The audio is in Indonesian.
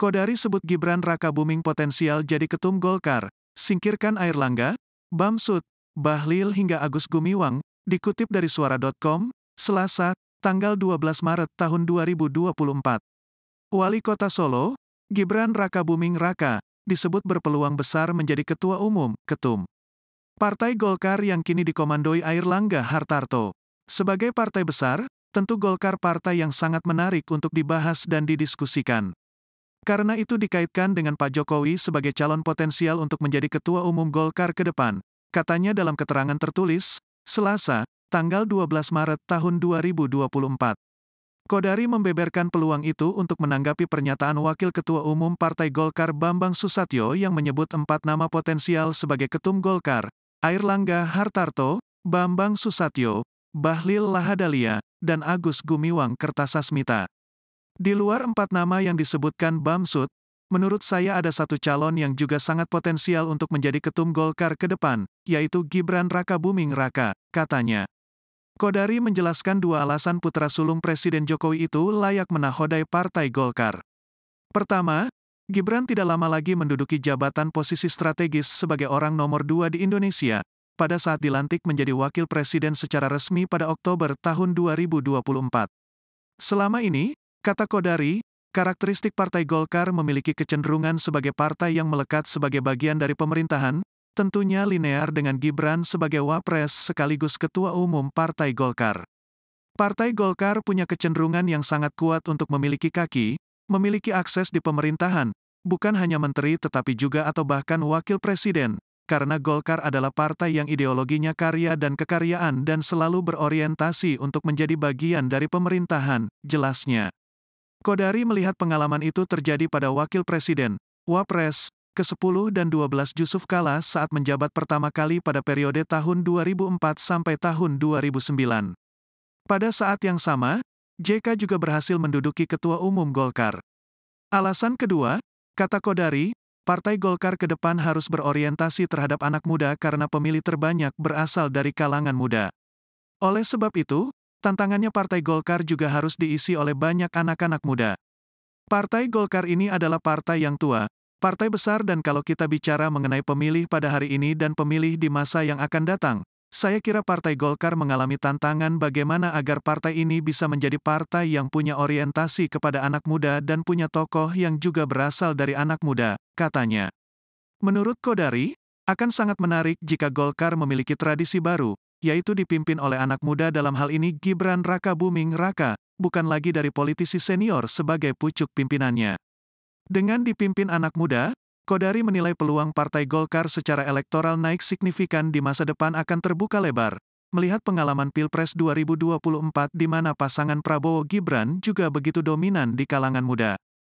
Kodari sebut Gibran Raka Buming potensial jadi ketum Golkar, singkirkan Airlangga, Bamsud, Bahlil hingga Agus Gumiwang, dikutip dari suara.com, Selasa, tanggal 12 Maret tahun 2024. Wali Kota Solo, Gibran Raka Buming Raka, disebut berpeluang besar menjadi Ketua Umum, Ketum Partai Golkar yang kini dikomandoi Airlangga Hartarto. Sebagai partai besar, tentu Golkar partai yang sangat menarik untuk dibahas dan didiskusikan. Karena itu dikaitkan dengan Pak Jokowi sebagai calon potensial untuk menjadi Ketua Umum Golkar ke depan, katanya dalam keterangan tertulis, Selasa, tanggal 12 Maret tahun 2024. Kodari membeberkan peluang itu untuk menanggapi pernyataan Wakil Ketua Umum Partai Golkar Bambang Susatyo yang menyebut 4 nama potensial sebagai Ketum Golkar, Airlangga Hartarto, Bambang Susatyo, Bahlil Lahadalia, dan Agus Gumiwang Kertasasmita. Di luar 4 nama yang disebutkan Bamsud, menurut saya ada satu calon yang juga sangat potensial untuk menjadi Ketum Golkar ke depan, yaitu Gibran Raka Buming Raka, katanya. Kodari menjelaskan 2 alasan putra sulung Presiden Jokowi itu layak menahodai Partai Golkar. Pertama, Gibran tidak lama lagi menduduki jabatan posisi strategis sebagai orang nomor 2 di Indonesia, pada saat dilantik menjadi Wakil Presiden secara resmi pada Oktober tahun 2024. Selama ini, kata Kodari, karakteristik Partai Golkar memiliki kecenderungan sebagai partai yang melekat sebagai bagian dari pemerintahan, tentunya linear dengan Gibran sebagai Wapres sekaligus Ketua Umum Partai Golkar. Partai Golkar punya kecenderungan yang sangat kuat untuk memiliki kaki, memiliki akses di pemerintahan, bukan hanya menteri tetapi juga atau bahkan wakil presiden, karena Golkar adalah partai yang ideologinya karya dan kekaryaan dan selalu berorientasi untuk menjadi bagian dari pemerintahan, jelasnya. Kodari melihat pengalaman itu terjadi pada Wakil Presiden, Wapres, ke-10 dan 12 Yusuf Kala saat menjabat pertama kali pada periode tahun 2004 sampai tahun 2009. Pada saat yang sama, JK juga berhasil menduduki Ketua Umum Golkar. Alasan kedua, kata Kodari, Partai Golkar ke depan harus berorientasi terhadap anak muda karena pemilih terbanyak berasal dari kalangan muda. Oleh sebab itu, tantangannya Partai Golkar juga harus diisi oleh banyak anak-anak muda. Partai Golkar ini adalah partai yang tua, partai besar dan kalau kita bicara mengenai pemilih pada hari ini dan pemilih di masa yang akan datang, saya kira Partai Golkar mengalami tantangan bagaimana agar partai ini bisa menjadi partai yang punya orientasi kepada anak muda dan punya tokoh yang juga berasal dari anak muda, katanya. Menurut Kodari, akan sangat menarik jika Golkar memiliki tradisi baru, yaitu dipimpin oleh anak muda dalam hal ini Gibran Raka Buming Raka, bukan lagi dari politisi senior sebagai pucuk pimpinannya. Dengan dipimpin anak muda, Kodari menilai peluang Partai Golkar secara elektoral naik signifikan di masa depan akan terbuka lebar, melihat pengalaman Pilpres 2024 di mana pasangan Prabowo-Gibran juga begitu dominan di kalangan muda.